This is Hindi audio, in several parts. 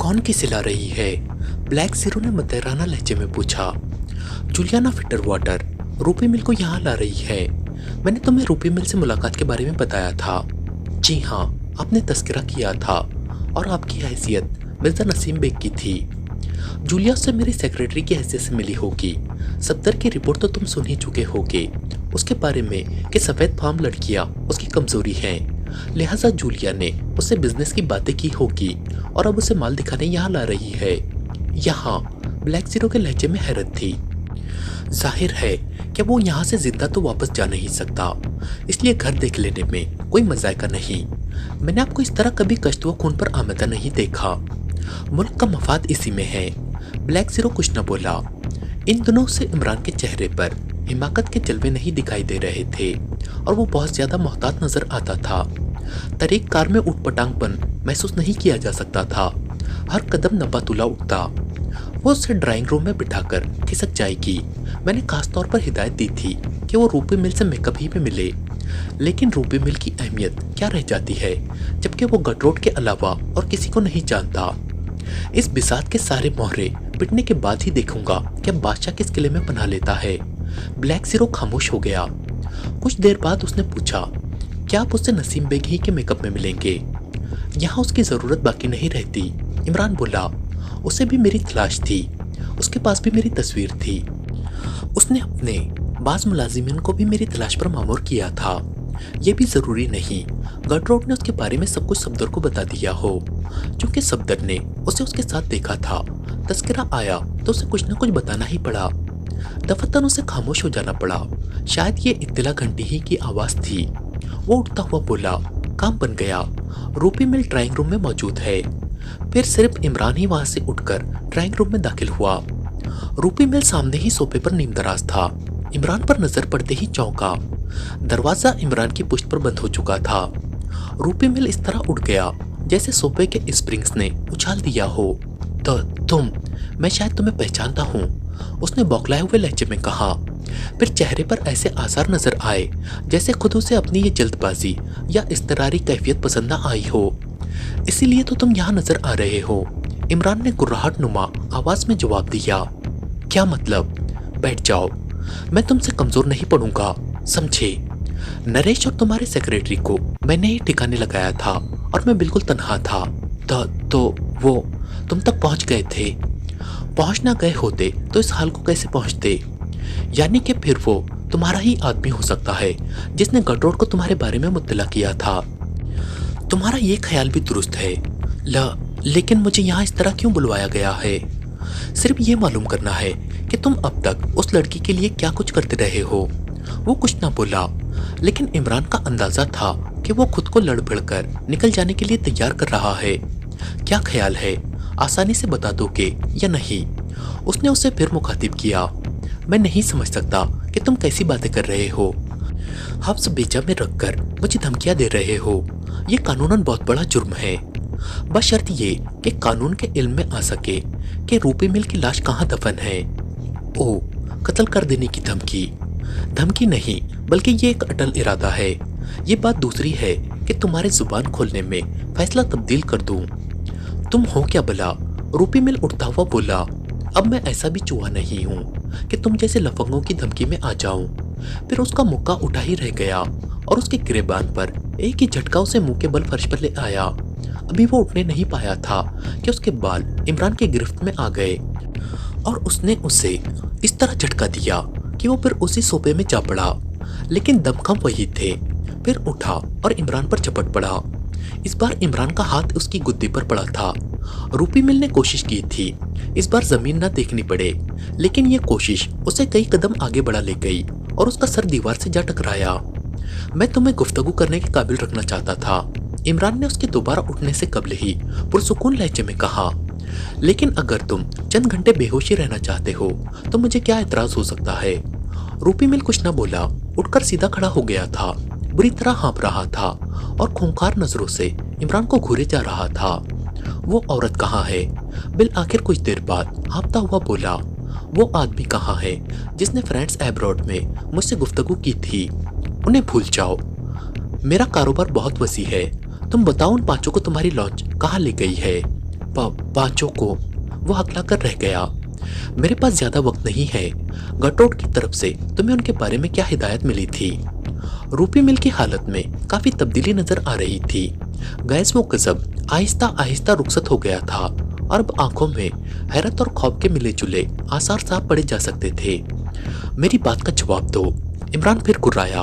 कौन खिसिला रही है? ब्लैक ज़ीरो ने मदेराना लहजे में पूछा। जूलियाना फिटरवाटर रूपी मिल को यहाँ ला रही है। मैंने तुम्हें रूपी मिल से मुलाकात के बारे में बताया था। जी हाँ, आपने तस्करा किया था और आपकी हैसियत मिर्ज़ा नसीम बेग की थी। जूलिया से मेरी सेक्रेटरी की हैसियत से मिली होगी। सफदर की रिपोर्ट तो तुम सुन ही चुके होगे उसके बारे में कि सफ़ेद फार्म लड़कियाँ उसकी कमज़ोरी हैं। लिहाजा जूलिया ने उससे बिजनेस की बातें की होगी और अब उसे माल दिखाने यहाँ ला रही है। यहाँ ब्लैक ज़ीरो के लहजे में हैरत थी। जाहिर है कि वो यहाँ से जिंदा तो वापस जा नहीं सकता, इसलिए घर देख लेने में कोई मजायका नहीं। मैंने आपको इस तरह कभी कश्त व खून पर आमदा नहीं देखा। मुल्क का मफाद इसी में है। ब्लैक ज़ीरो कुछ न बोला। इन दिनों से इमरान के चेहरे पर हिमाकत के जलवे नहीं दिखाई दे रहे थे और वो बहुत ज्यादा मोहतात नजर आता था। तरीक कार में उठपटांगपन महसूस नहीं किया जा सकता था। हर कदम नबातुला उठता। वो उसे ड्राइंग रूम में बिठाकर खिसक जाएगी। मैंने खास तौर पर हिदायत दी थी कि वो रूपी मिल से मेकअप ही में मिले, लेकिन रूपी मिल की अहमियत क्या रह जाती है जबकि वो गटरोट के अलावा और किसी को नहीं जानता। इस बिसात के सारे मोहरे पिटने के बाद ही देखूंगा कि बादशाह किस किले में पनाह लेता है। ब्लैक ज़ीरो खामोश हो गया। कुछ देर बाद उसने पूछा, क्या आप उससे नसीम बेग ही के मेकअप में मिलेंगे? यहाँ उसकी जरूरत बाकी नहीं रहती। इमरान बोला, उसे भी मेरी तलाश थी, उसके पास भी मेरी तस्वीर थी। उसने अपने बाज मुलाजिमिन को भी मेरी तलाश पर मामूर किया था। यह भी जरूरी नहीं गटरोट ने उसके बारे में सब कुछ सफदर को बता दिया हो, क्योंकि सफदर ने उसे उसके साथ देखा था। तस्करा आया तो उसे कुछ न कुछ बताना ही पड़ा। दफतन उसे खामोश हो जाना पड़ा। शायद ये इत्तला घंटी ही की आवाज थी। वो उठता हुआ बोला, काम बन गया। रूपी मिल ड्राइंग रूम में मौजूद है। फिर सिर्फ इमरान ही वहां से उठकर ड्राइंग रूम में दाखिल हुआ। रूपी मिल सामने ही सोफे पर नीमदराज था। इमरान पर नजर पड़ते ही चौंका। दरवाजा इमरान की पुश्त पर बंद हो चुका था। रूपी मिल इस तरह उठ गया जैसे सोफे के स्प्रिंग्स ने उछाल दिया हो। तो तुम, मैं शायद तुम्हें पहचानता हूँ, उसने बौखलाए हुए लहजे में कहा। फिर चेहरे पर ऐसे आसार नजर आए जैसे खुद उसे अपनी ये जल्दबाजी या इस्तरारी कैफियत पसंद न आई हो। इसीलिए तो तुम यहाँ नजर आ रहे हो, इमरान ने गुर्राहट नुमा आवाज में जवाब दिया। क्या मतलब? बैठ जाओ, मैं तुमसे कमजोर नहीं पड़ूंगा, समझे? नरेश और तुम्हारे सेक्रेटरी को मैंने ही ठिकाने लगाया था और मैं बिल्कुल तन्हा था। तो वो तुम तक पहुंच गए थे। पहुंच ना गए होते तो इस हाल को कैसे पहुंचते? यानी कि फिर वो तुम्हारा ही आदमी हो सकता है जिसने गटरोट को तुम्हारे बारे में मुत्तला किया था। तुम्हारा ये ख्याल भी दुरुस्त है। लेकिन मुझे यहाँ इस तरह क्यों बुलवाया गया है? सिर्फ ये मालूम करना है कि तुम अब तक उस लड़की के लिए क्या कुछ करते रहे हो। वो कुछ ना बोला, लेकिन इमरान का अंदाजा था कि वो खुद को लड़ भिड़ कर निकल जाने के लिए तैयार कर रहा है। क्या ख्याल है, आसानी से बता दोगे या नहीं? उसने उसे फिर मुखातिब किया। मैं नहीं समझ सकता कि तुम कैसी बातें कर रहे हो। हफ्स बेजा में रखकर मुझे धमकियां दे रहे हो। ये कानूनन बहुत बड़ा जुर्म है, बशर्त ये कि कानून के इल्म में आ सके कि रूपी मिल की लाश कहाँ दफन है। ओ, कत्ल कर देने की धमकी? धमकी नहीं, बल्कि ये एक अटल इरादा है। ये बात दूसरी है कि तुम्हारे जुबान खोलने में फैसला तब्दील कर दूं। तुम हो क्या भला? रूपी मिल उठता हुआ बोला। अब मैं ऐसा भी चूहा नहीं हूँ कि तुम जैसे लफंगों की धमकी में आ जाऊं। फिर उसका मुक्का उठा ही रह गया और उसके गिरेबान पर एक ही झटका उसे मुंह के बल फर्श पर ले आया। अभी वो उठने नहीं पाया था कि उसके बाल इमरान के गिरफ्त में आ गए और उसने उसे इस तरह झटका दिया कि वो फिर उसी सोफे में जा पड़ा। लेकिन दमखम वही थे। फिर उठा और इमरान पर झपट पड़ा। इस बार इमरान का हाथ उसकी गुद्दी पर पड़ा था। रूपी मिल ने कोशिश की थी इस बार जमीन न देखनी पड़े, लेकिन ये कोशिश उसे कई कदम आगे बढ़ा ले गई और उसका सर दीवार से जा टकराया। मैं तुम्हें गुफ्तगू करने के काबिल रखना चाहता था, इमरान ने उसके दोबारा उठने से कबल ही पुरसुकून लहजे में कहा। लेकिन अगर तुम चंद घंटे बेहोशी रहना चाहते हो तो मुझे क्या एतराज हो सकता है? रूपी मिल कुछ न बोला, उठकर सीधा खड़ा हो गया था। बुरी तरह हाँप रहा था और खूंखार नजरों से इमरान को घूरे जा रहा था। वो औरत कहाँ है? बिल आखिर कुछ देर बाद हाँपता हुआ बोला। वो आदमी कहाँ है जिसने फ्रेंड्स एब्रॉड में मुझसे गुफ्तगू की थी? उन्हें भूल जाओ, मेरा कारोबार बहुत वसी है। तुम बताओ उन पांचों को तुम्हारी लॉन्च कहाँ ले गई है? पांचों को वो हकला कर रह गया। मेरे पास ज्यादा वक्त नहीं है। गटोट की तरफ से तुम्हें उनके बारे में क्या हिदायत मिली थी? रूपी मिल की हालत में काफी तब्दीली नजर आ रही थी। गैस वो गजब आहिस्ता आहिस्ता रुखसत हो गया था और अब आंखों में हैरत और खौफ के मिले जुले आसार साफ पड़े जा सकते थे। मेरी बात का जवाब दो। इमरान फिर गुर्राया।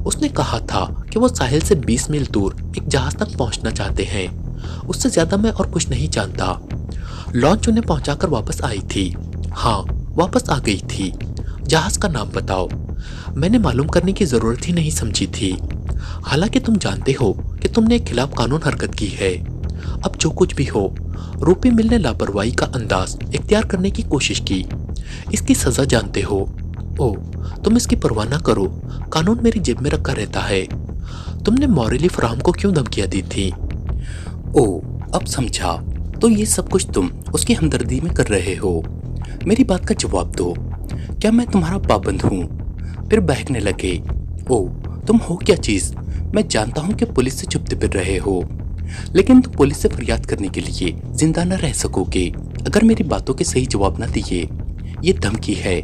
उसने कहा था कि वो साहिल से 20 मील दूर एक जहाज तक पहुंचना चाहते हैं। उससे ज्यादा मैं और कुछ नहीं जानता। लॉन्च उन्हें पहुंचाकर वापस आई थी। हाँ, वापस आ गई थी। जहाज का नाम बताओ। मैंने मालूम करने की जरूरत ही नहीं समझी थी। हालांकि तुम जानते हो कि तुमने खिलाफ कानून हरकत की है। अब जो कुछ भी हो, रूपी मिल ने लापरवाही का अंदाज इख्तियार करने की कोशिश की। इसकी सजा जानते हो। ओ, तुम इसकी परवाह ना करो। कानून मेरी जेब में रखा रहता है। तुमने मॉरेली फराम को क्यों धमकियां दी थी? ओ, अब समझा। तो ये सब कुछ तुम उसकी हमदर्दी में कर रहे हो। मेरी बात का जवाब दो। क्या मैं तुम्हारा पाबंद हूँ? फिर बहकने लगे। ओ, तुम हो क्या चीज? मैं जानता हूँ कि पुलिस से छुपते फिर रहे हो, लेकिन तुम पुलिस से फरियाद करने के लिए जिंदा न रह सकोगे अगर मेरी बातों के सही जवाब न दिए। ये धमकी है,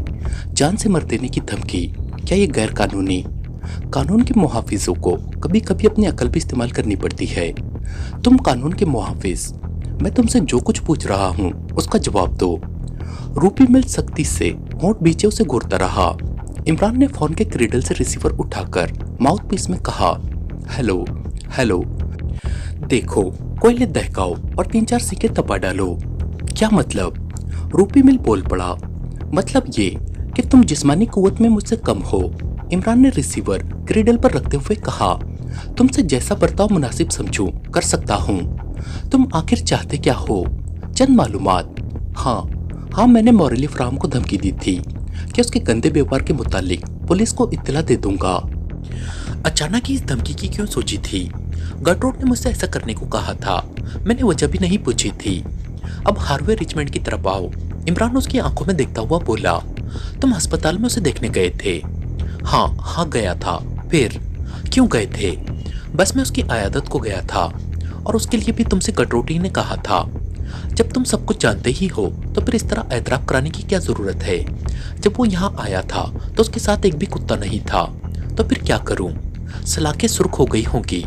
जान से मर देने की धमकी। क्या ये गैर कानूनी? कानून के मुहाफिजों को कभी कभी अपनी अकल भी इस्तेमाल करनी पड़ती है। तुम कानून के मुहाफिज। मैं तुमसे जो कुछ पूछ रहा हूँ उसका जवाब दो। रूपी मिल सख्ती से होंठ बीचे उसे घूरता रहा। इमरान ने फोन के क्रीडल से रिसीवर उठाकर माउथ पीस में कहा, हेलो हेलो। देखो, कोयले दहकाओ और 3-4 सिक्के तपा डालो। क्या मतलब? रूपी मिल बोल पड़ा। मतलब ये कि तुम जिस्मानी कुव्वत में मुझसे कम हो। इमरान ने रिसीवर क्रीडल पर रखते हुए कहा, तुमसे जैसा बर्ताव मुनासिब समझूं कर सकता हूँ। तुम आखिर चाहते क्या हो? चंद मालूमात। हाँ, मैंने मॉरेली फराम को धमकी दी थी कि उसके गंदे व्यवहार के मुतालिक पुलिस को इत्तला दे दूंगा। अचानक ही इस धमकी की क्यों सोची थी? गटरोट ने मुझसे ऐसा करने को कहा था। मैंने वजह भी नहीं पूछी थी। अब हार्वे रिचमंड की तरफ आओ। इमरान उसकी आंखों में देखता हुआ बोला, तुम अस्पताल में उसे देखने गए थे? हाँ गया था। फिर क्यों गए थे? बस मैं उसकी अयादत को गया था और उसके लिए भी तुमसे गटरोटी ने कहा था। जब तुम सब कुछ जानते ही हो तो फिर इस तरह एतराफ कराने की क्या जरूरत है? जब वो यहाँ आया था तो उसके साथ एक भी कुत्ता नहीं था। तो फिर क्या करूं? सलाखें सुर्ख हो गई होंगी।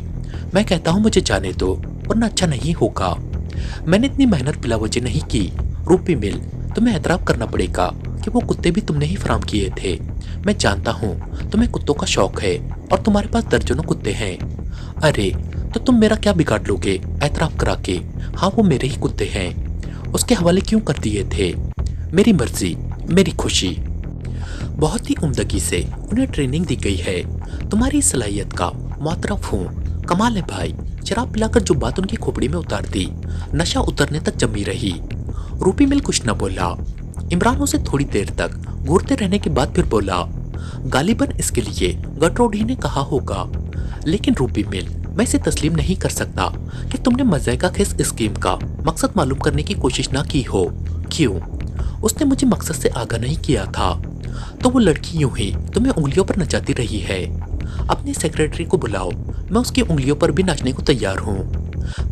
मैं कहता हूँ मुझे जाने दो, वरना अच्छा नहीं होगा। मैंने इतनी मेहनत बिला वजह नहीं की। रूपी मिल, तुम्हें एतराफ करना पड़ेगा कि वो कुत्ते भी तुमने ही फराम किए थे। मैं जानता हूँ तुम्हें कुत्तों का शौक है और तुम्हारे पास दर्जनों कुत्ते हैं। अरे, तो तुम मेरा क्या बिगाड़ लोगे एतराफ करा के? हाँ, वो मेरे ही कुत्ते हैं। उसके हवाले क्यों कर दिए थे? मेरी मर्जी, मेरी खुशी। बहुत ही उम्दगी से उन्हें ट्रेनिंग दी गई है। तुम्हारी सलाहियत का मुतरफ हूँ। कमाल है भाई। शराब पिलाकर जो बात उनकी खोपड़ी में उतार दी, नशा उतरने तक जमी रही। रूपी मिल कुछ न बोला। इमरान उसे थोड़ी देर तक घूरते रहने के बाद फिर बोला, गालिबन इसके लिए गटरोडी ने कहा होगा, लेकिन रूपी मिल, मैं इसे तस्लीम नहीं कर सकता कि तुमने मज़ाक़ा खेस स्कीम का मकसद मालूम करने की कोशिश ना की हो। क्यों? उसने मुझे मकसद से आगाह नहीं किया था। तो वो लड़की यूं ही तुम्हें उंगलियों पर नचाती रही है। अपनी सेक्रेटरी को बुलाओ, मैं उसकी उंगलियों पर भी नाचने को तैयार हूँ।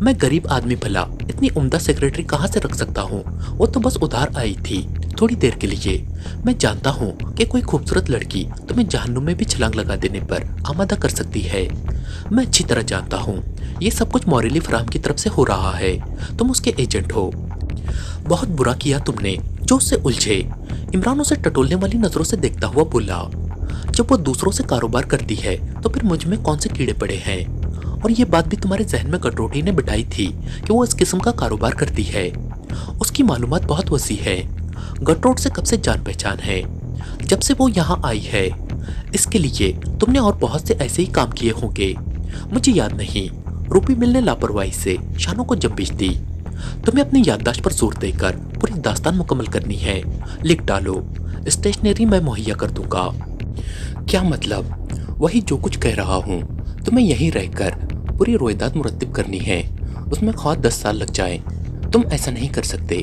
मैं गरीब आदमी भला इतनी उम्दा सेक्रेटरी कहाँ से रख सकता हूँ? वो तो बस उधार आई थी थोड़ी देर के लिए। मैं जानता हूँ कि कोई खूबसूरत लड़की तुम्हें जहन्नुम में भी छलांग लगा देने पर आमादा कर सकती है। मैं अच्छी तरह जानता हूँ ये सब कुछ मॉरेली फराम की तरफ से हो रहा है। तुम उसके एजेंट हो। बहुत बुरा किया तुमने जो उससे उलझे। इमरान उसे टटोलने वाली नजरों से देखता हुआ बोला, जब वो दूसरों से कारोबार करती है तो फिर मुझ में कौन से कीड़े पड़े हैं? और ये बात भी तुम्हारे जहन में गटरोटी ने बिठाई थी कि वो इस किस्म का कारोबार करती है। उसकी मालूमात बहुत वसी है। गटरोट से कब से जान पहचान है, जब से वो यहाँ आई है। इसके लिए तुमने और बहुत से ऐसे ही काम किए होंगे, मुझे याद नहीं। रूपी मिल ने लापरवाही से शानों को जंबिश दी। तुम्हें अपनी याददाश्त पर जोर देकर पूरी दास्तान मुकम्मल करनी है। लिख डालो, स्टेशनरी मैं मुहैया कर दूंगा। क्या मतलब? वही जो कुछ कह रहा हूँ। तुम्हें यहीं रहकर पूरी रोयदाद मुरत्तिब करनी है, उसमें ख्वाह 10 साल लग जाए। तुम ऐसा नहीं कर सकते।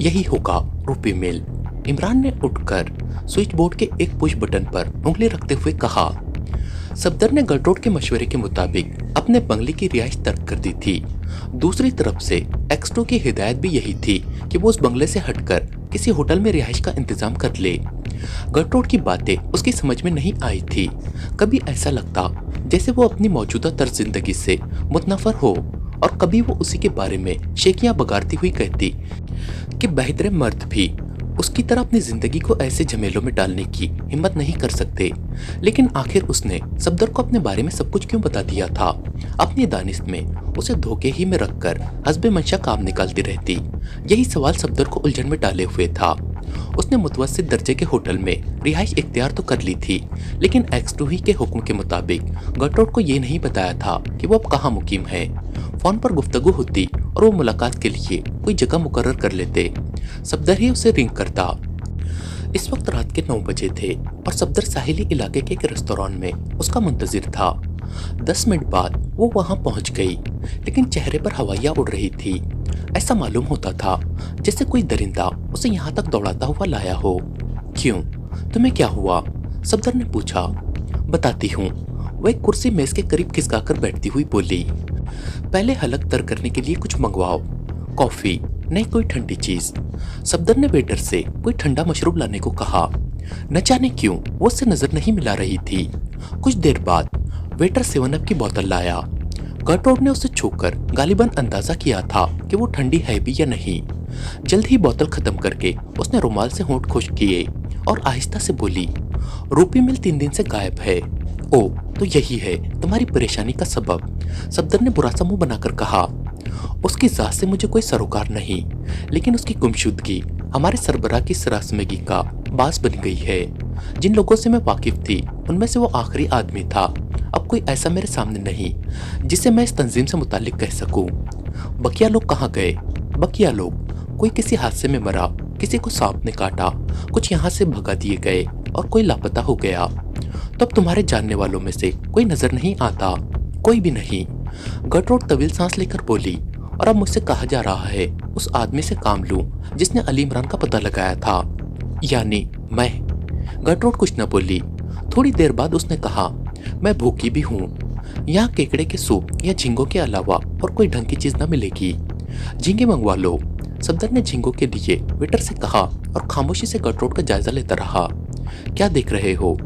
यही होगा रूपी मिल। इमरान ने उठकर स्विच बोर्ड के एक पुश बटन पर उंगली रखते हुए कहा। सफदर ने गटरोट के मशवरे के मुताबिक अपने बंगले की रिहाइश तर्क कर दी थी दूसरी तरफ से एक्स2 की हिदायत भी यही थी कि वो उस बंगले से हटकर किसी होटल में रिहाइश का इंतजाम कर ले। गर्ट्रूड की बातें उसकी समझ में नहीं आई थी। कभी ऐसा लगता जैसे वो अपनी मौजूदा तर्ज जिंदगी से मुतनफर हो, और कभी वो उसी के बारे में शेखियां बगाड़ती हुई कहती कि बेहतर मर्द भी उसकी तरह अपनी जिंदगी को ऐसे झमेलों में डालने की हिम्मत नहीं कर सकते। लेकिन आखिर उसने सफदर को अपने बारे में सब कुछ क्यों बता दिया था? अपनी दानिश में उसे धोखे ही में रखकर हस्बे मंशा काम निकालती रहती। यही सवाल सफदर को उलझन में डाले हुए था। उसने मुतवस्सित दर्जे के होटल में रिहाइश इख्तियार तो कर ली थी, लेकिन एक्स2 ही के हुक्म के मुताबिक गर्ट्रूड को ये नहीं बताया था कि वो अब कहाँ मुकीम है। फोन पर गुफ्तगू होती और वो मुलाकात के लिए कोई जगह मुकर्रर कर लेते। सफदर ही उसे रिंग करता। इस वक्त रात के 9 बजे थे और सफदर साहिली इलाके के एक रेस्तोरां में उसका मुंतजिर था। 10 मिनट बाद वो वहां पहुंच गई, लेकिन चेहरे पर हवाइयां उड़ रही थी। ऐसा मालूम होता था जैसे कोई दरिंदा उसे यहाँ तक दौड़ाता हुआ लाया हो। क्यों, तुम्हें क्या हुआ? सफदर ने पूछा। बताती हूँ। वह एक कुर्सी मेज के करीब खिसकाकर बैठती हुई बोली। पहले हलक तर करने के लिए कुछ मंगवाओ, कॉफी नहीं कोई ठंडी चीज। सफदर ने वेटर से कोई ठंडा मशरूब लाने को कहा। न जाने क्यों वो उससे नजर नहीं मिला रही थी। कुछ देर बाद वेटर 7 अप की बोतल लाया। गर्ट्रूड ने उसे छूकर गालिबन अंदाजा किया था कि वो ठंडी है भी या नहीं। जल्द ही बोतल खत्म करके उसने रुमाल से होंठ खुश्क किए और आहिस्ता से बोली, रूपी मिल 3 दिन से गायब है। ओ, तो यही है तुम्हारी परेशानी का सबब। सफदर ने बुरा सा मुंह बनाकर कहा। उसकी जात से मुझे कोई सरोकार नहीं, लेकिन उसकी गुमशुदगी हमारे सरबराह की सरासमगी का बास बन गई है। जिन लोगों से मैं वाकिफ थी उनमें से वो आखिरी आदमी था। अब कोई ऐसा मेरे सामने नहीं जिसे मैं इस तंजीम से मुताल्लिक कह सकूं। बकिया लोग कहाँ गए? बकिया लोग, कोई किसी हादसे में मरा, किसी को सांप ने काटा, कुछ यहाँ से भगा दिए गए और कोई लापता हो गया। तो अब तुम्हारे जानने वालों में से कोई नजर नहीं आता? कोई भी नहीं। गर्ट्रूड तवील सांस लेकर बोली। और अब मुझसे कहा जा रहा है उस आदमी से काम लूं जिसने अली इमरान का पता लगाया था, यानी मैं। गर्ट्रूड कुछ न बोली। थोड़ी देर बाद उसने कहा, मैं भूखी भी हूँ। यहाँ केकड़े के सूप या झींगों के अलावा और कोई ढंग की चीज न मिलेगी। झींगे मंगवा लो। सफदर ने झींगों के लिए वेटर से कहा और खामोशी से गर्ट्रूड का जायजा लेता रहा। क्या देख रहे हो?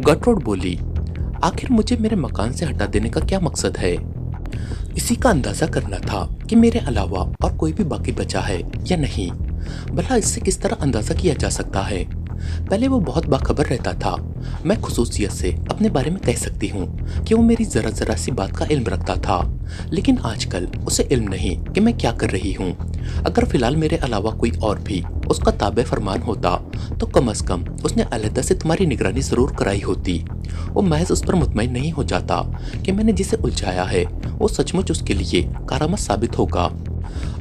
गर्ट्रूड बोली। आखिर मुझे मेरे मकान से हटा देने का क्या मकसद है? इसी का अंदाजा करना था कि मेरे अलावा और कोई भी बाकी बचा है या नहीं। भला इससे किस तरह अंदाजा किया जा सकता है? पहले वो बहुत बाखबर रहता था। मैं खुसूसियत से अपने बारे में कह सकती हूँ कि वो मेरी जरा जरा सी बात का इल्म रखता था, लेकिन आजकल उसे इल्म नहीं कि मैं क्या कर रही हूँ। अगर फिलहाल मेरे अलावा कोई और भी उसका ताबे फरमान होता तो कम अज कम उसने अलहदा से तुम्हारी निगरानी जरूर कराई होती। वो महज उस पर मुतमईन नहीं हो जाता कि मैंने जिसे उलझाया है वो सचमुच उसके लिए कारामद साबित होगा।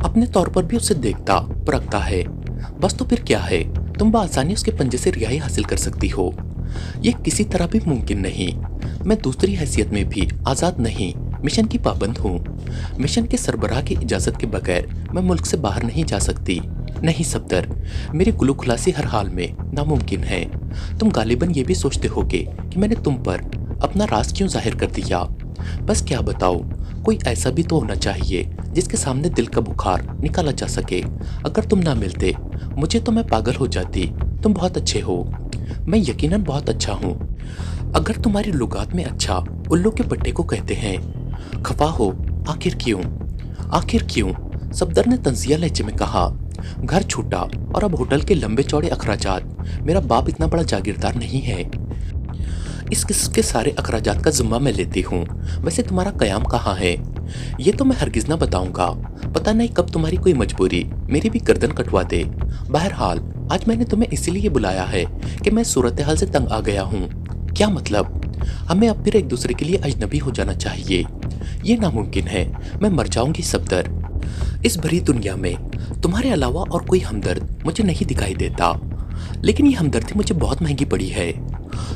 अपने तौर पर भी उसे देखता परखता है। बस तो फिर क्या है, तुम बआसानी उसके पंजे से रिहाई हासिल कर सकती हो। ये किसी तरह भी मुमकिन नहीं। मैं दूसरी हैसियत में भी आज़ाद नहीं, मिशन की पाबंद हूँ। मिशन के सरबराह की इजाज़त के बगैर मैं मुल्क से बाहर नहीं जा सकती। नहीं सफदर, मेरी गुलू खुलासी हर हाल में नामुमकिन है। तुम गालिबन ये भी सोचते होगे कि मैंने तुम पर अपना राज क्यों जाहिर कर दिया। बस क्या बताओ, कोई ऐसा भी तो होना चाहिए जिसके सामने दिल का बुखार निकाला जा सके। अगर तुम ना मिलते मुझे तो मैं पागल हो जाती। तुम बहुत अच्छे हो। मैं यकीनन बहुत अच्छा हूँ। अगर तुम्हारी लुगात में अच्छा उल्लू के पट्टे को कहते हैं। खफा हो? आखिर क्यों? आखिर क्यों? सफदर ने तंजिया लहजे में कहा। घर छूटा और अब होटल के लंबे चौड़े अखराजात। मेरा बाप इतना बड़ा जागीरदार नहीं है। इस किस्म के सारे अखराजात का जिम्मा मैं लेती हूँ। वैसे तुम्हारा कयाम कहाँ है? ये तो मैं हरगिज ना बताऊंगा। पता नहीं कब तुम्हारी कोई मजबूरी मेरी भी गर्दन कटवा दे। बहरहाल आज मैंने तुम्हें इसीलिए बुलाया है कि मैं सूरत हाल से तंग आ गया हूँ। क्या मतलब? हमें अब फिर एक दूसरे के लिए अजनबी हो जाना चाहिए। ये नामुमकिन है। मैं मर जाऊंगी सफदर। इस भरी दुनिया में तुम्हारे अलावा और कोई हमदर्द मुझे नहीं दिखाई देता, लेकिन ये हमदर्दी मुझे बहुत महंगी पड़ी है।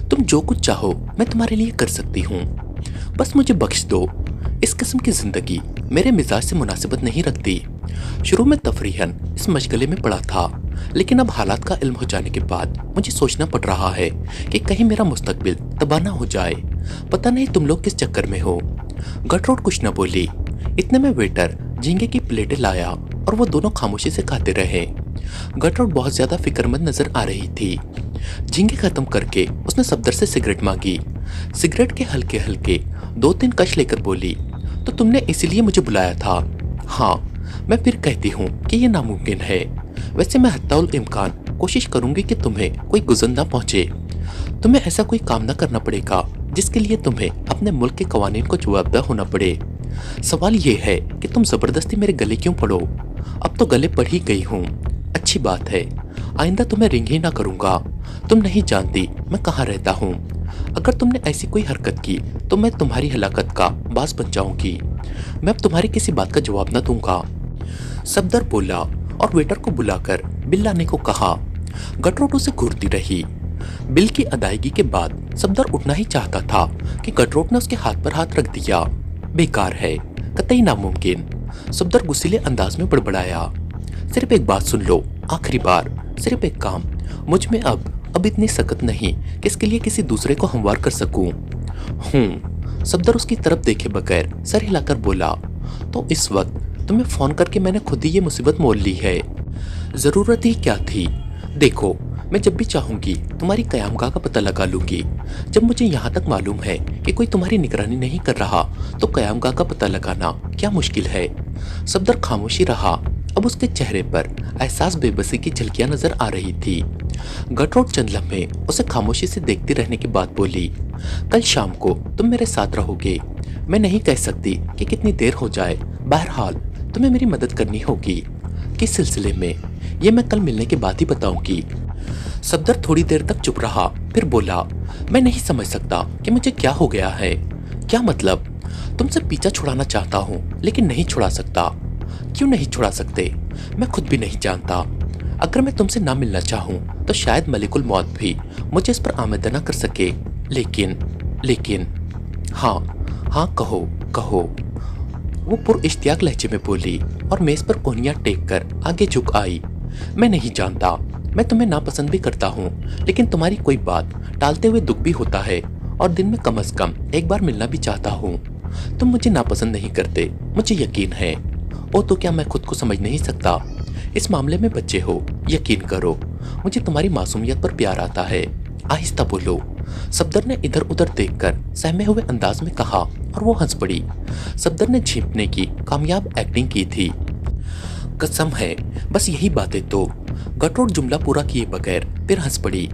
तुम जो कुछ चाहो मैं तुम्हारे लिए कर सकती हूँ। बस मुझे बख्श दो। इस किस्म की जिंदगी मेरे मिजाज से मुनासिबत नहीं रखती। शुरू में तफरीहन इस मशगले में पड़ा था, लेकिन अब हालात का इल्म हो जाने के बाद मुझे सोचना पड़ रहा है कि कहीं मेरा मुस्तकबिल तबाह ना हो जाए। पता नहीं तुम लोग किस चक्कर में हो। गर्ट्रूड कुछ न बोली। इतने में वेटर झींगे की प्लेटें लाया और वो दोनों खामोशी से खाते रहे। गटरोड बहुत ज्यादा फिक्रमंद नजर आ रही थी। झींगे खत्म करके उसने सफदर से सिगरेट मांगी। सिगरेट के हल्के हल्के 2-3 कश लेकर बोली, तो तुमने इसीलिए मुझे बुलाया था? हाँ, मैं फिर कहती हूँ कि ये नामुमकिन है। वैसे मैं हत्ताउल इम्कान कोशिश करूंगी कि तुम्हें कोई गुज़र ना पहुंचे। तुम्हें ऐसा कोई काम ना करना पड़ेगा जिसके लिए तुम्हें अपने मुल्क के कवानीन को जवाबदेह होना पड़े। सवाल ये है कि तुम जबरदस्ती मेरे गले क्यों पड़ो? अब तो गले पड़ ही गई हूँ। अच्छी बात है, आइंदा तुम्हें रिंग ही ना करूंगा। तुम नहीं जानती मैं कहाँ रहता हूँ। अगर तुमने ऐसी कोई हरकत की तो मैं तुम्हारी हलाकत का बास बन जाऊंगी। मैं अब तुम्हारी किसी बात का जवाब न दूंगा। सफदर बोला और वेटर को बुलाकर बिल लाने को कहा। गटरोड उसे घूरती रही। बिल की अदायगी के बाद सफदर उठना ही चाहता था कि गटरोड ने उसके हाथ पर हाथ रख दिया। बेकार है, कतई नामुमकिन, सफदर गुस्सीले अंदाज में बड़बड़ाया। सिर्फ एक बात सुन लो, आखिरी बार, सिर्फ एक काम। मुझ में अब इतनी सकत नहीं कि इसके लिए किसी दूसरे को हमवार कर सकूं। सफदर उसकी तरफ देखे बगैर सर हिलाकर बोला, तो इस वक्त तुम्हें फोन करके मैंने खुद ही ये मुसीबत मोल ली है। जरूरत ही क्या थी? देखो, मैं जब भी चाहूंगी तुम्हारी कयामगाह का पता लगा लूंगी। जब मुझे यहाँ तक मालूम है कि कोई तुम्हारी निगरानी नहीं कर रहा तो कयामगाह का पता लगाना क्या मुश्किल है। सफदर खामोशी रहा। अब उसके चेहरे पर एहसास बेबसी की झलकियां नजर आ रही थी। गटरोड चंद लम्हे उसे खामोशी से देखती रहने के बाद बोली, कल शाम को तुम मेरे साथ रहोगे। मैं नहीं कह सकती कि कितनी देर हो जाए। बहरहाल तुम्हें मेरी मदद करनी होगी। किस सिलसिले में, ये मैं कल मिलने के बाद ही बताऊंगी। सफदर थोड़ी देर तक चुप रहा, फिर बोला, मैं नहीं समझ सकता कि मुझे क्या हो गया है। क्या मतलब? तुमसे पीछा छुड़ाना चाहता हूँ लेकिन नहीं छुड़ा सकता। क्यों नहीं छुड़ा सकते? मैं खुद भी नहीं जानता। अगर मैं तुमसे ना मिलना चाहूँ तो शायद मलिकुल मौत भी मुझे इस पर आमद न कर सके। लेकिन हाँ कहो कहो। वो पुरइश्तियाक लहजे में बोली और मेज पर कोहनियां टेक कर आगे झुक आई। मैं नहीं जानता, मैं तुम्हें नापसंद भी करता हूँ, लेकिन तुम्हारी कोई बात टालते हुए दुख भी होता है और दिन में कम से कम एक बार मिलना भी चाहता हूँ। तुम मुझे नापसंद नहीं करते, मुझे यकीन है। ओ तो क्या मैं खुद को समझ नहीं सकता? इस मामले में बच्चे हो, यकीन करो, मुझे तुम्हारी मासूमियत पर प्यार आता है। आहिस्ता बोलो, सफदर ने इधर उधर देखकर सहमे हुए अंदाज में कहा और वो हंस पड़ी। सफदर ने झेपने की कामयाब एक्टिंग की थी। कसम है, बस यही बातें तो। गटरोड जुमला पूरा किए बगैर फिर हंस पड़ी।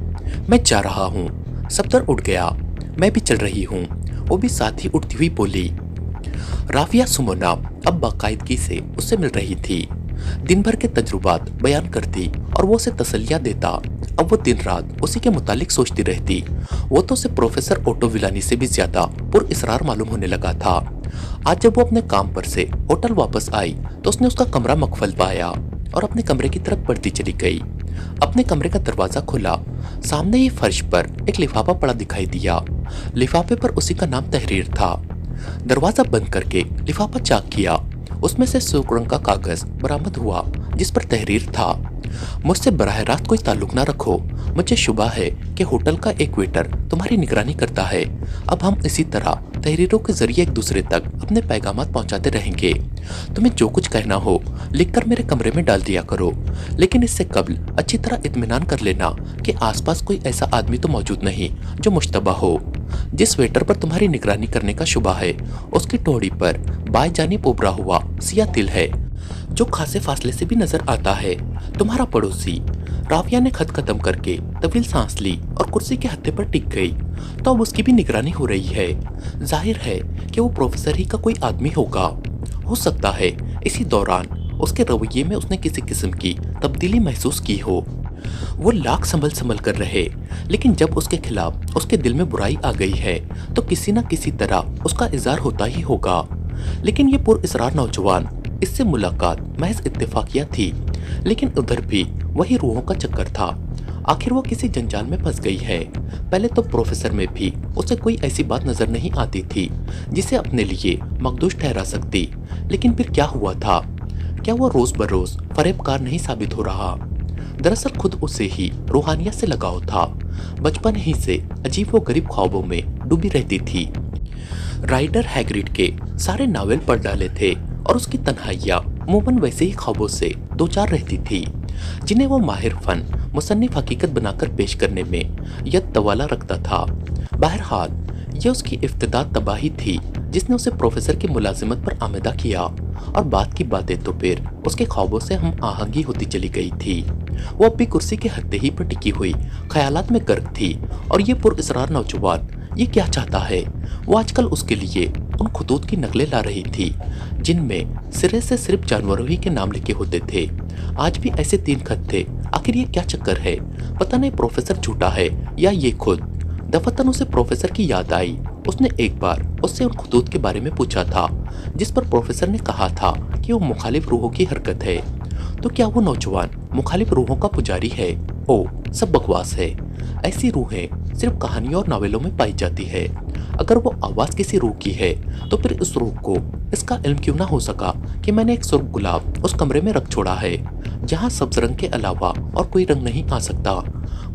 मैं जा रहा हूँ। सफदर उठ गया। मैं भी चल रही हूँ, वो भी साथ ही उठती हुई बोली। राफिया सुमोना अब बाकायदगी से उससे मिल रही थी। दिन भर के तजुर्बात बयान करती और वो उसे तसल्लियां देता। अब वो दिन रात उसी के मुतालिक सोचती रहती। वो तो उसे प्रोफेसर ओटो विलानी से भी ज्यादा पुरइसरार मालूम होने लगा था। आज जब वो अपने काम पर से होटल वापस आई तो उसने उसका कमरा मखफल पाया और अपने कमरे की तरफ बढ़ती चली गई। अपने कमरे का दरवाजा खुला। सामने ही फर्श पर एक लिफाफा पड़ा दिखाई दिया। लिफाफे पर उसी का नाम तहरीर था। दरवाजा बंद करके लिफाफा चाक किया। उसमें से सूख रंग का कागज बरामद हुआ जिस पर तहरीर था। मुझसे बराह रास्त कोई ताल्लुक ना रखो। मुझे शुबा है कि होटल का एक वेटर तुम्हारी निगरानी करता है। अब हम इसी तरह तहरीरों के जरिए एक दूसरे तक अपने पैगामात पहुंचाते रहेंगे। तुम्हें जो कुछ कहना हो लिखकर मेरे कमरे में डाल दिया करो, लेकिन इससे कबल अच्छी तरह इत्मीनान कर लेना कि आसपास कोई ऐसा आदमी तो मौजूद नहीं जो मुश्तबा हो। जिस वेटर पर तुम्हारी निगरानी करने का शुबा है उसकी टोड़ी पर बाएं जानिब उभरा हुआ सिया तिल है जो खासे फासले से भी नजर आता है। तुम्हारा पड़ोसी। राफिया ने खत खत्म करके तवील सांस ली और कुर्सी के हत्थे पर टिक गई। तो अब उसकी भी निगरानी हो रही है। जाहिर है कि वो प्रोफेसर ही का कोई आदमी होगा। हो सकता है इसी दौरान उसके रवैये में उसने किसी किस्म की तब्दीली महसूस की हो। वो लाख संभल कर रहे, लेकिन जब उसके खिलाफ उसके दिल में बुराई आ गई है तो किसी न किसी तरह उसका इज़हार होता ही होगा। लेकिन ये पुरइसरार नौजवान, इससे मुलाकात महज इत्तेफाकिया थी, लेकिन उधर भी वही रूहों का चक्कर था। आखिर वो किसी जंजाल में फंस गई है। पहले तो प्रोफेसर में भी उसे कोई ऐसी बात नजर नहीं आती थी जिसे अपने लिए मखदूश ठहरा सकती, लेकिन फिर क्या हुआ था? क्या वो रोज बरोज फरेबकार नहीं साबित हो रहा? दरअसल खुद उसे ही रूहानियत से लगाव था। बचपन ही से अजीब वो गरीब ख्वाबों में डूबी रहती थी। राइडर हैग्रिड के सारे नावल पढ़ डाले थे और उसकी तन्हाइयाँ अमूमन वैसे ही ख्वाबों से दो चार रहती थी, जिन्हें वो माहिर फन मुसन्निफ हकीकत बनाकर पेश करने में यद तवाला रखता था। बहरहाल ये उसकी इब्तिदा तबाही थी जिसने उसे प्रोफेसर की मुलाजिमत पर आमेदा किया, और बात की बातें तो फिर उसके ख्वाबों से हम आहंगी होती चली गई थी। वो अब भी कुर्सी के हत्थे ही पर टिकी हुई ख्यालात में गर्क थी, और ये पुरइसरार नौजवान ये क्या चाहता है। वो आजकल उसके लिए उन खतूत की नकलें ला रही थी जिनमें सिरे से सिर्फ जानवरों ही के नाम लिखे होते थे। आज भी ऐसे 3 खत थे। आखिर ये क्या चक्कर है? पता नहीं प्रोफेसर झूठा है या ये खुद। दफतन उसे प्रोफेसर की याद आई। उसने एक बार उससे उन खतूत के बारे में पूछा था जिस पर प्रोफेसर ने कहा था कि वो मुखालिफ रूहों की हरकत है। तो क्या वो नौजवान मुखालिफ रूहों का पुजारी है? ओ, सब बकवास है। ऐसी रूहें सिर्फ कहानियों और नावलों में पाई जाती है। अगर वो आवाज़ किसी रूह की है तो फिर इस रूह को इसका इल्म क्यों ना हो सका कि मैंने एक सुर्ख गुलाब उस कमरे में रख छोड़ा है जहाँ सब्ज रंग के अलावा और कोई रंग नहीं आ सकता।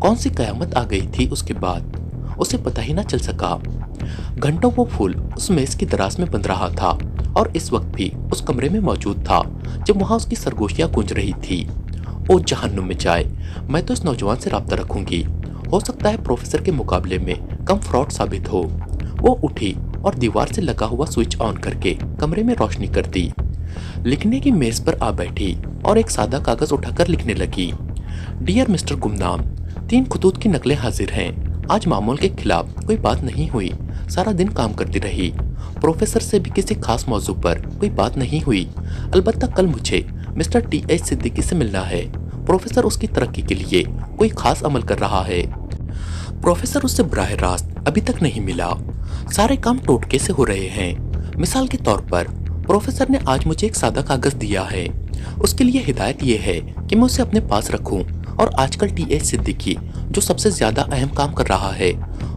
कौन सी कयामत आ गई थी उसके बाद, उसे पता ही ना चल सका। घंटों वो फूल उस मेज की दराज में बंध रहा था और इस वक्त भी उस कमरे में मौजूद था जब वहां उसकी सरगोशियां गूंज रही थी। ओ जहन्नुम में जाए, मैं तो इस नौजवान से राब्ता रखूंगी। हो सकता है प्रोफेसर के मुकाबले में कम फ्रॉड साबित हो। वो उठी और दीवार से लगा हुआ स्विच ऑन करके कमरे में रोशनी कर दी। लिखने की मेज पर आ बैठी और एक सादा कागज उठाकर लिखने लगी। डियर मिस्टर गुमनाम, 3 खतूत की नकलें हाजिर हैं। आज मामूल के खिलाफ कोई बात नहीं हुई। सारा दिन काम करती रही। प्रोफेसर से भी किसी खास मौजू पर कोई बात नहीं हुई। अलबत्ता कल मुझे मिस्टर टी.एच. सिद्दीकी से मिलना है। प्रोफेसर उसकी तरक्की के लिए कोई खास अमल कर रहा है। प्रोफेसर उससे बराह रास्त अभी तक नहीं मिला। सारे काम टोटके से हो रहे हैं। मिसाल के तौर पर प्रोफेसर ने आज मुझे एक सादा कागज दिया है। उसके लिए हिदायत यह है कि मैं उसे अपने पास रखूं और आजकल टी.एच. सिद्दीकी जो सबसे ज्यादा अहम काम कर रहा है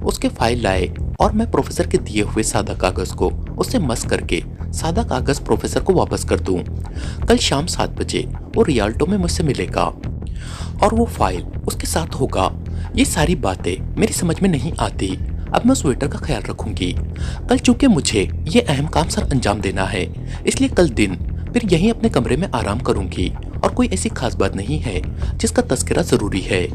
उसके फाइल लाए और मैं प्रोफेसर के दिए हुए सादा कागज को उससे मस करके सादा कागज प्रोफेसर को वापस कर दूं। कल शाम 7 बजे वो रियाल्टो में मुझसे मिलेगा और वो फाइल उसके साथ होगा। ये सारी बातें मेरी समझ में नहीं आती। अब मैं उस वेटर का ख्याल रखूंगी। कल चूंकि मुझे ये अहम काम सर अंजाम देना है, इसलिए कल दिन फिर यहीं अपने कमरे में आराम करूंगी और कोई ऐसी खास बात नहीं है जिसका तस्करा जरूरी है।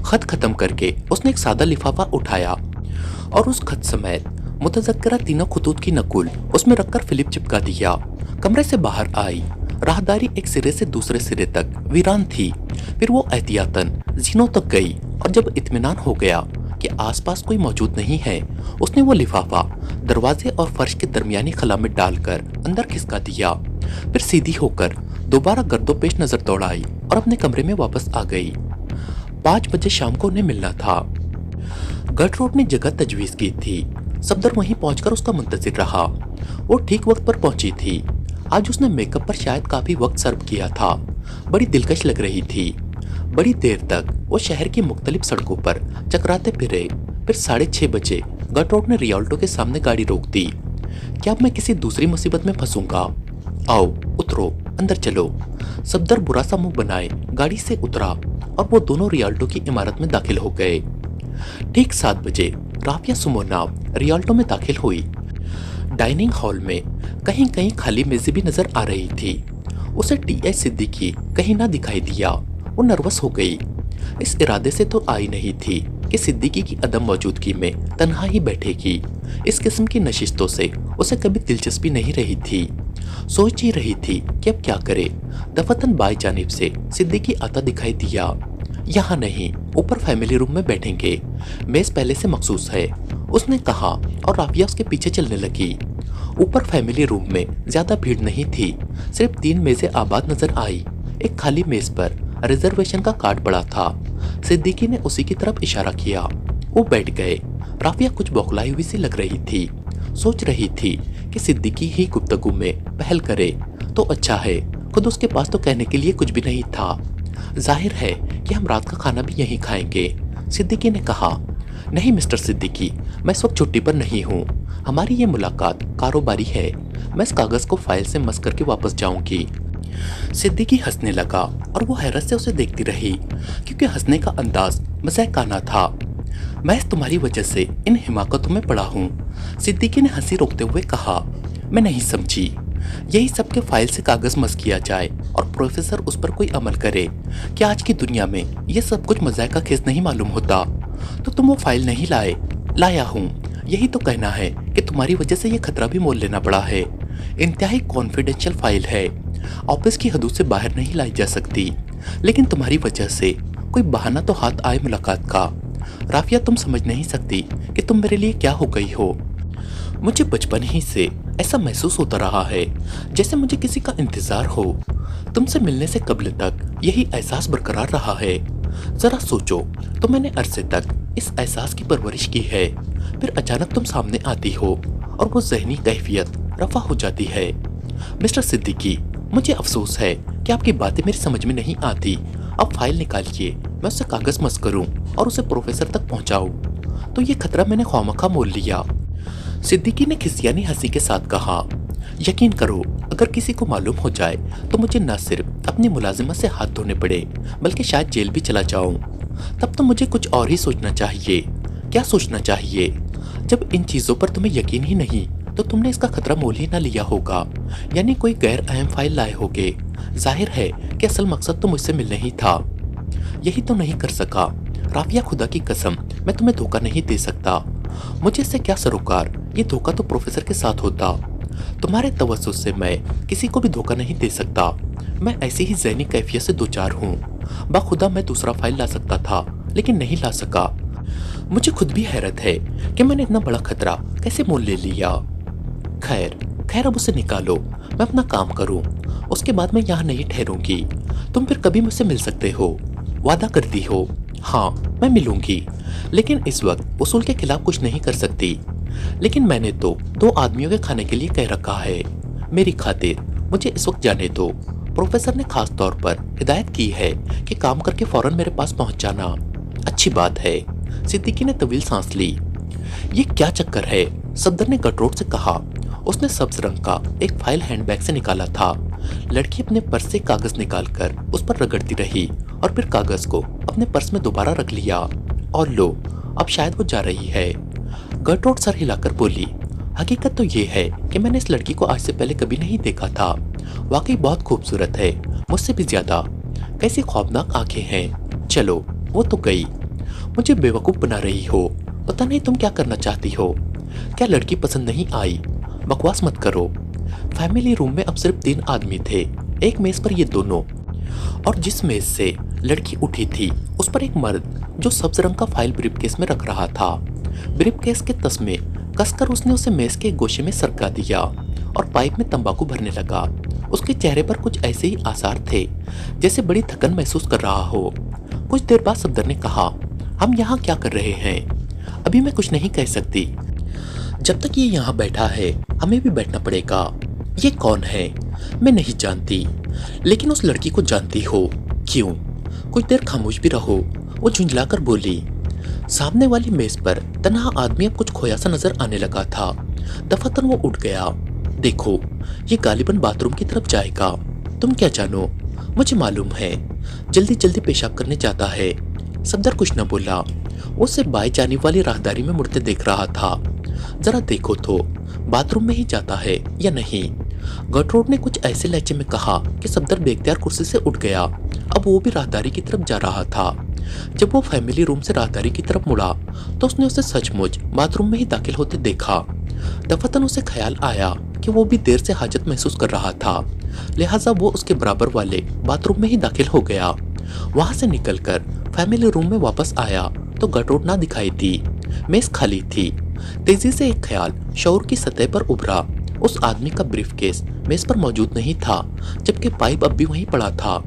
खत खत्म करके उसने एक सादा लिफाफा उठाया और उस खत समेत मुतज़क्किरा 3 खतूत की नकुल उसमें रखकर फिलिप चिपका दिया। कमरे से बाहर आई। राहदारी एक सिरे से दूसरे सिरे तक वीरान थी। फिर वो एहतियातन जीनों तक गई और जब इत्मीनान हो गया कि आसपास कोई मौजूद नहीं है, उसने वो लिफाफा दरवाजे और फर्श के दरमियानी खला में डालकर अंदर खिसका दिया। फिर सीधी होकर दोबारा गर्दोपेश नजर दौड़ाई और अपने कमरे में वापस आ गई। 5 बजे शाम को उन्हें मिलना था। गट रोड ने जगह तजवीज की थी। सफदर वहीं पहुंचकर उसका मुंतजिर रहा। वो ठीक वक्त पर पहुंची थी। आज उसने मेकअप पर शायद काफी वक्त सर्व किया था। बड़ी दिलकश लग रही थी। बड़ी देर तक वो शहर की मुख्तलिफ सड़कों पर चकराते फिरे। फिर 6:30 बजे गट रोड ने रियाल्टो के सामने गाड़ी रोक दी। क्या अब मैं किसी दूसरी मुसीबत में फंसूंगा? आओ उतरो, अंदर चलो। सफदर बुरा सा मुंह बनाए गाड़ी से उतरा और वो दोनों रियाल्टो की इमारत में दाखिल हो गए। ठीक 7 बजे राफिया सुमोनाव रियाल्टो में दाखिल हुई। डाइनिंग हॉल में कहीं कहीं खाली मेजें भी नजर आ रही थी। उसे टी.एच. सिद्दीकी कहीं ना दिखाई दिया। वो नर्वस हो गई। इस इरादे से तो आई नहीं थी कि सिद्दीकी की अदम मौजूदगी में तन्हा ही बैठेगी। इस किस्म की नशिस्तों से उसे कभी दिलचस्पी नहीं रही थी। सोच ही रही थी कि अब क्या करे। दफतन बाई जानिब से सिद्दीकी आता दिखाई दिया। यहाँ नहीं, ऊपर फैमिली रूम में बैठेंगे। मेज पहले से मखसूस है, उसने कहा और राफिया उसके पीछे चलने लगी। ऊपर फैमिली रूम में ज्यादा भीड़ नहीं थी। सिर्फ 3 मेजें आबाद नजर आई। एक खाली मेज पर रिजर्वेशन का कार्ड पड़ा था। सिद्दीकी ने उसी की तरफ इशारा किया। वो बैठ गए। राफिया कुछ बौखलाई हुई सी लग रही थी। सोच रही थी कि सिद्दीकी ही गुफ्तगू में पहल करे तो अच्छा है। खुद उसके पास तो कहने के लिए कुछ भी नहीं था। जाहिर है कि हम रात का खाना भी यहीं खाएंगे। सिद्दीकी ने कहा, नहीं मिस्टर सिद्दीकी, मैं इस वक्त छुट्टी पर नहीं हूँ। हमारी ये मुलाकात कारोबारी है। मैं इस कागज को फाइल से मस करके वापस जाऊंगी। सिद्दीकी हंसने लगा और वो हैरत से उसे देखती रही क्योंकि हंसने का अंदाज मज़ाकाना था। मैं तुम्हारी वजह से इन हिमाकतों में पड़ा हूँ। सिद्दीकी ने हंसी रोकते हुए कहा, मैं नहीं समझी। यही सबके फाइल से कागज मस किया जाए और प्रोफेसर उस पर कोई अमल करे। क्या आज की दुनिया में ये सब कुछ मजाक का खेस नहीं मालूम होता? तो तुम वो फाइल नहीं लाए? लाया हूँ। यही तो कहना है कि तुम्हारी वजह से ये खतरा भी मोल लेना पड़ा है। इंतहाई कॉन्फिडेंशियल फाइल है, ऑफिस की हदूद से बाहर नहीं लाई जा सकती, लेकिन तुम्हारी वजह से कोई बहाना तो हाथ आए मुलाकात का। राफिया, तुम समझ नहीं सकती कि तुम मेरे लिए क्या हो गई हो। मुझे बचपन ही से ऐसा महसूस होता रहा है जैसे मुझे किसी का इंतजार हो। तुमसे मिलने से कब्ल तक यही एहसास बरकरार रहा है। जरा सोचो, तो मैंने अरसे तक इस एहसास की परवरिश की है, फिर अचानक तुम सामने आती हो और वो ज़हनी कैफियत रफा हो जाती है। मिस्टर सिद्दीकी, मुझे अफसोस है कि आपकी बातें मेरी समझ में नहीं आती। अब फाइल निकालिए, मैं उससे कागज मस करूं और उसे प्रोफेसर तक पहुंचाऊं। तो ये खतरा मैंने ख्वामखा मोल लिया। सिद्दीकी ने खिसियानी हंसी के साथ कहा, यकीन करो, अगर किसी को मालूम हो जाए तो मुझे न सिर्फ अपनी मुलाजिमत से हाथ धोने पड़े बल्कि शायद जेल भी चला जाऊं। तब तो मुझे कुछ और ही सोचना चाहिए। क्या सोचना चाहिए? जब इन चीजों पर तुम्हें यकीन ही नहीं तो तुमने इसका खतरा मोल ही ना लिया होगा, यानी कोई गैर अहम फाइल लाए होगे। जाहिर है कि असल मकसद तो मुझसे मिलना ही था। यही तो नहीं कर सका। राफिया, खुदा की कसम, मैं तुम्हें धोखा नहीं दे सकता। मुझे इससे क्या सरोकार, ये धोखा तो प्रोफेसर के साथ होता। तुम्हारे तवज्जुह से मैं किसी को भी धोखा नहीं दे सकता। मैं ऐसी ही ज़हनी कैफियत से दो चार हूँ। बाखुदा मैं दूसरा फाइल ला सकता था, लेकिन नहीं ला सका। मुझे खुद भी हैरत है कि मैंने इतना बड़ा खतरा कैसे मोल ले लिया। खैर खैर, अब उसे निकालो, मैं अपना काम करूं। उसके बाद मैं यहाँ नहीं ठहरूंगी। तुम फिर कभी मुझसे मिल सकते हो, वादा करती हो? हाँ, मैं मिलूंगी, लेकिन इस वक्त उसूल के खिलाफ कुछ नहीं कर सकती। लेकिन मैंने तो 2 आदमियों के खाने के लिए कह रखा है। मेरी खातिर मुझे इस वक्त जाने दो। प्रोफेसर ने खास तौर पर हिदायत की है कि काम करके फौरन मेरे पास पहुंच जाना। अच्छी बात है। सिद्दीकी ने तवील सांस ली। ये क्या चक्कर है? सफदर ने कटरोट से कहा। उसने सब्ज रंग का एक फाइल हैंडबैग से निकाला था। लड़की अपने पर्स से कागज निकालकर उस पर रगड़ती रही और फिर कागज को अपने पर्स में दोबारा रख लिया। और लो, अब शायद वो जा रही है। गर्टरोट सर हिलाकर बोली, हकीकत तो ये है कि मैंने इस लड़की को आज से पहले कभी नहीं देखा था। वाकई बहुत खूबसूरत है, मुझसे भी ज्यादा। कैसी खौफनाक आंखें हैं। चलो, वो तो गई। मुझे बेवकूफ बना रही हो। पता नहीं तुम क्या करना चाहती हो। क्या लड़की पसंद नहीं आई? बकवास मत करो। फैमिली रूम में अब सिर्फ 3 आदमी थे। एक मेज पर ये दोनों, और जिस मेज से लड़की उठी थी उस पर एक मर्द जो सब्ज रंग का फाइल ब्रीफकेस में रख रहा था। ब्रीफकेस के तस्मे कसकर उसने उसे मेज के गोशे में सरका दिया और पाइप में तंबाकू भरने लगा। उसके चेहरे पर कुछ ऐसे ही आसार थे जैसे बड़ी थकन महसूस कर रहा हो। कुछ देर बाद सफदर ने कहा, हम यहाँ क्या कर रहे हैं? अभी मैं कुछ नहीं कह सकती। जब तक ये यहाँ बैठा है हमें भी बैठना पड़ेगा। ये कौन है? मैं नहीं जानती, लेकिन उस लड़की को जानती हो। क्यों? कुछ देर खामोश भी रहो। वो झुंझलाकर बोली। सामने वाली मेज पर तन्हा आदमी अब कुछ खोया सा नजर आने लगा था। दफातन वो उठ गया। देखो, ये गालिबन बाथरूम की तरफ जाएगा। तुम क्या जानो? मुझे मालूम है। जल्दी जल्दी पेशाब करने जाता है। सफदर कुछ न बोला। वो सिर्फ बाएं जानिब वाली राहदारी में मुड़ते देख रहा था। जरा देखो तो, बाथरूम में ही जाता है या नहीं। गर्टरोड ने कुछ ऐसे लहजे में कहा कि सफदर बेख्तियार कुर्सी से उठ गया। अब वो भी राहदारी की तरफ जा रहा था। जब वो फैमिली रूम से राहदारी की तरफ मुड़ा तो उसने उसे सचमुच बाथरूम में ही दाखिल होते देखा। दफातन उसे ख्याल आया कि वो भी देर से हाजत महसूस कर रहा था, लिहाजा वो उसके बराबर वाले बाथरूम में ही दाखिल हो गया। वहां से निकलकर फैमिली रूम में वापस आया तो गर्टरोड ना दिखाई दी। मेज खाली थी। तेजी से एक ख्याल शऊर की सतह पर उभरा। उस आदमी का ब्रीफकेस मेज पर मौजूद नहीं था, जबकि पाइप अब भी वहीं पड़ा था।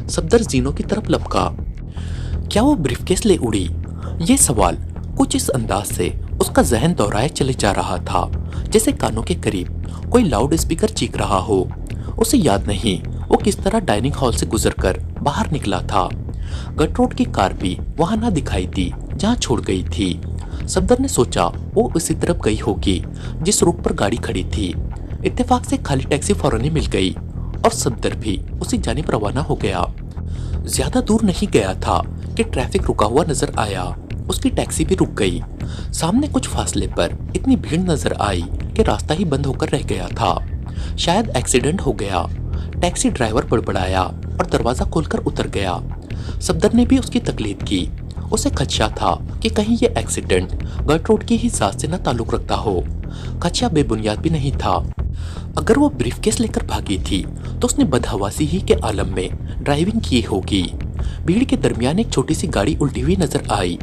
सफदर जीनों की तरफ लपका। क्या वो ब्रीफकेस ले उड़ी? ये सवाल कुछ इस अंदाज से उसका जहन दोहराए चले जा रहा था जैसे कानों के करीब कोई लाउड स्पीकर चीख रहा हो। उसे याद नहीं वो किस तरह डाइनिंग हॉल से गुजरकर बाहर निकला था। गर्टरोड की कार भी वहां ना दिखाई दी जहां छोड़ गई थी। सफदर ने सोचा वो उसी तरफ गई होगी जिस रूट पर गाड़ी खड़ी थी। इत्तेफाक से खाली टैक्सी फौरन ही मिल गई और सफदर भी उसी जानिब रवाना हो गया। ज्यादा दूर नहीं गया था कि ट्रैफिक रुका हुआ नजर आया। उसकी टैक्सी भी रुक गई। सामने कुछ फासले पर इतनी भीड़ नजर आई कि रास्ता ही बंद होकर रह गया था। शायद एक्सीडेंट हो गया। टैक्सी ड्राइवर बड़बड़ाया और दरवाजा खोलकर उतर गया। सफदर ने भी उसकी तकलीफ की। उसे खदशा था कि कहीं ये एक्सीडेंट गर्टरूड की ही सास से न ताल्लुक रखता हो। खदशा बेबुनियाद भी नहीं था। अगर वो ब्रीफकेस लेकर भागी थी तो उसने बदहवासी ही के आलम में ड्राइविंग की होगी। भीड़ के दरमियान एक छोटी सी गाड़ी उल्टी हुई नजर आई।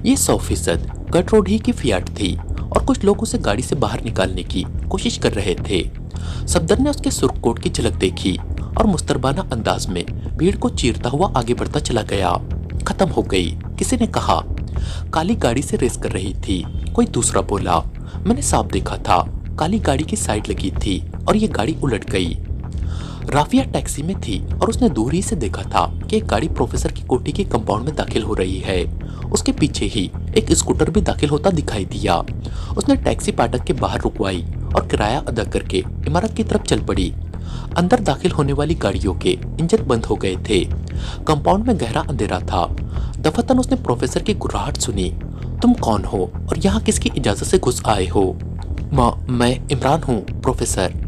ये 100% गर्टरूड ही की फियाट थी और कुछ लोग उसे गाड़ी से बाहर निकालने की कोशिश कर रहे थे। सफदर ने उसके सुर्ख कोट की झलक देखी और मुस्तरबाना अंदाज में भीड़ को चीरता हुआ आगे बढ़ता चला गया। खत्म हो गई, किसी ने कहा। काली गाड़ी से रेस कर रही थी, कोई दूसरा बोला। मैंने साफ देखा था, काली गाड़ी की साइड लगी थी और ये गाड़ी उलट गई। राफिया टैक्सी में थी और उसने दूर ही से देखा था कि एक गाड़ी प्रोफेसर की कोठी के कंपाउंड में दाखिल हो रही है। उसके पीछे ही एक स्कूटर भी दाखिल होता दिखाई दिया। उसने टैक्सी फाटक के बाहर रुकवाई और किराया अदा करके इमारत की तरफ चल पड़ी। अंदर दाखिल होने वाली गाड़ियों के इंजन बंद हो गए थे। कंपाउंड में गहरा अंधेरा था। दफातन उसने प्रोफेसर की गुर्राहट सुनी। तुम कौन हो और यहाँ किसकी इजाजत से घुस आए हो? मैं इमरान हूँ प्रोफेसर।